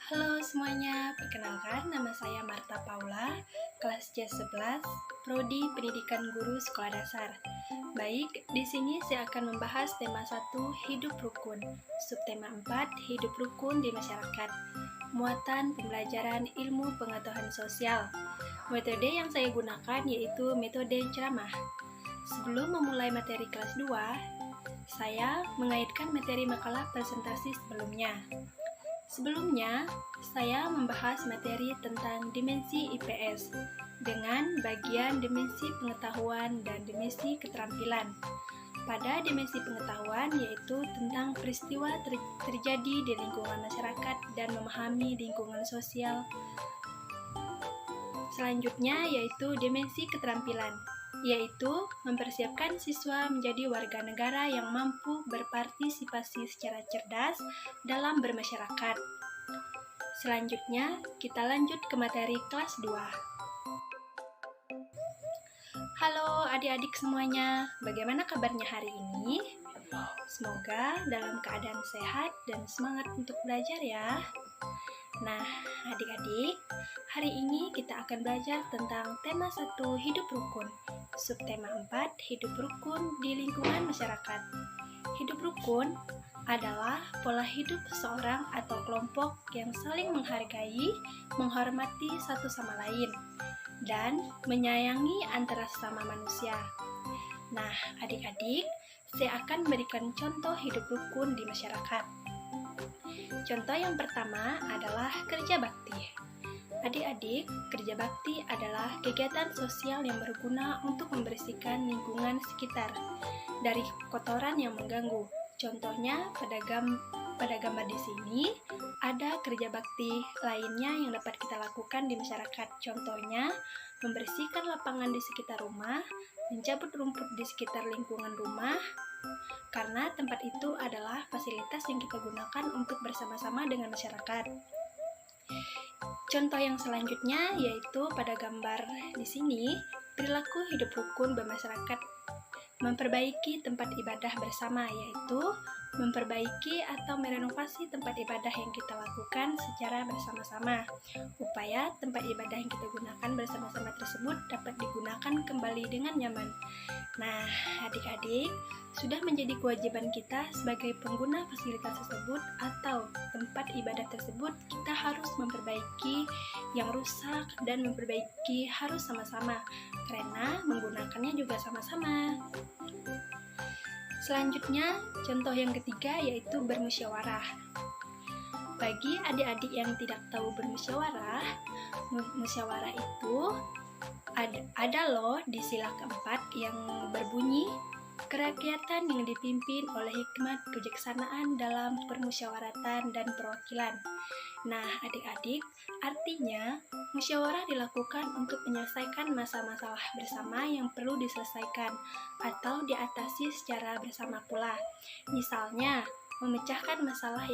Halo semuanya, perkenalkan nama saya Marta Paula, kelas C11, Prodi Pendidikan Guru Sekolah Dasar. Baik, di sini saya akan membahas tema 1, hidup rukun, subtema 4, hidup rukun di masyarakat, muatan pembelajaran ilmu pengetahuan sosial. Metode yang saya gunakan yaitu metode ceramah. Sebelum memulai materi kelas 2, saya mengaitkan materi makalah presentasi sebelumnya. Sebelumnya, saya membahas materi tentang dimensi IPS dengan bagian dimensi pengetahuan dan dimensi keterampilan. Pada dimensi pengetahuan yaitu tentang peristiwa terjadi di lingkungan masyarakat dan memahami lingkungan sosial. Selanjutnya yaitu dimensi keterampilan, yaitu mempersiapkan siswa menjadi warga negara yang mampu berpartisipasi secara cerdas dalam bermasyarakat. Selanjutnya, kita lanjut ke materi kelas 2. Halo adik-adik semuanya, bagaimana kabarnya hari ini? Semoga dalam keadaan sehat dan semangat untuk belajar ya. Nah, adik-adik, hari ini kita akan belajar tentang tema 1, hidup rukun. Subtema 4, hidup rukun di lingkungan masyarakat. Hidup rukun adalah pola hidup seseorang atau kelompok yang saling menghargai, menghormati satu sama lain, dan menyayangi antara sesama manusia. Nah, adik-adik, saya akan memberikan contoh hidup rukun di masyarakat. Contoh yang pertama adalah kerja bakti. Adik-adik, kerja bakti adalah kegiatan sosial yang berguna untuk membersihkan lingkungan sekitar dari kotoran yang mengganggu. Contohnya pada gambar di sini ada kerja bakti lainnya yang dapat kita lakukan di masyarakat. Contohnya membersihkan lapangan di sekitar rumah, mencabut rumput di sekitar lingkungan rumah, karena tempat itu adalah fasilitas yang kita gunakan untuk bersama-sama dengan masyarakat. Contoh yang selanjutnya yaitu pada gambar di sini, perilaku hidup rukun bermasyarakat memperbaiki tempat ibadah bersama, yaitu memperbaiki atau merenovasi tempat ibadah yang kita lakukan secara bersama-sama. Upaya tempat ibadah yang kita gunakan bersama-sama tersebut dapat digunakan kembali dengan nyaman. Nah, adik-adik, sudah menjadi kewajiban kita sebagai pengguna fasilitas tersebut atau tempat ibadah tersebut, kita harus memperbaiki yang rusak dan memperbaiki harus sama-sama, karena menggunakannya juga sama-sama. Selanjutnya, contoh yang ketiga yaitu bermusyawarah. Bagi adik-adik yang tidak tahu bermusyawarah, musyawarah itu ada loh di sila keempat yang berbunyi, kerakyatan yang dipimpin oleh hikmat kebijaksanaan dalam permusyawaratan dan perwakilan. Nah, adik-adik, artinya musyawarah dilakukan untuk menyelesaikan masalah bersama yang perlu diselesaikan atau diatasi secara bersama pula. Misalnya, memecahkan masalah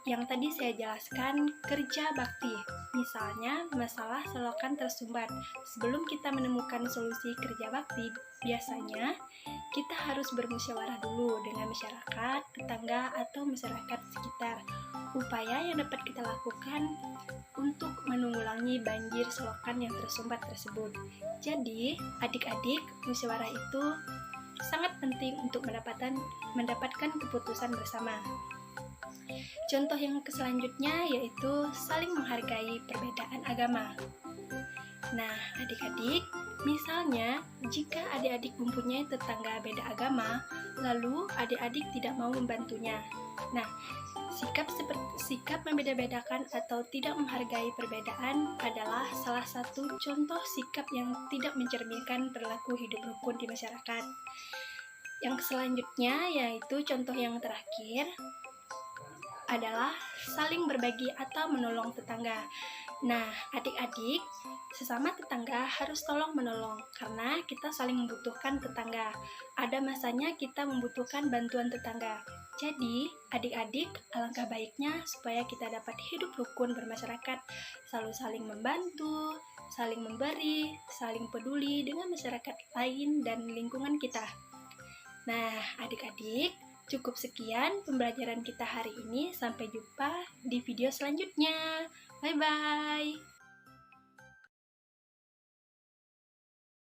yang tadi saya jelaskan, kerja bakti. Misalnya, masalah selokan tersumbat. Sebelum kita menemukan solusi kerja bakti, biasanya kita harus bermusyawarah dulu dengan masyarakat, tetangga, atau masyarakat sekitar. Upaya yang dapat kita lakukan untuk menanggulangi banjir selokan yang tersumbat tersebut. Jadi, adik-adik, musyawarah itu sangat penting untuk mendapatkan keputusan bersama. Contoh yang selanjutnya yaitu saling menghargai perbedaan agama. Nah, adik-adik, misalnya jika adik-adik mempunyai tetangga beda agama, lalu adik-adik tidak mau membantunya. Nah, sikap membeda-bedakan atau tidak menghargai perbedaan adalah salah satu contoh sikap yang tidak mencerminkan perilaku hidup rukun di masyarakat. Yang selanjutnya yaitu contoh yang terakhir adalah saling berbagi atau menolong tetangga. Nah, adik-adik, sesama tetangga harus tolong menolong karena kita saling membutuhkan tetangga. Ada masanya kita membutuhkan bantuan tetangga. Jadi, adik-adik, alangkah baiknya supaya kita dapat hidup rukun bermasyarakat, selalu saling membantu, saling memberi, saling peduli dengan masyarakat lain dan lingkungan kita. Nah, adik-adik, Cukup sekian pembelajaran kita hari ini. Sampai jumpa di video selanjutnya. Bye-bye.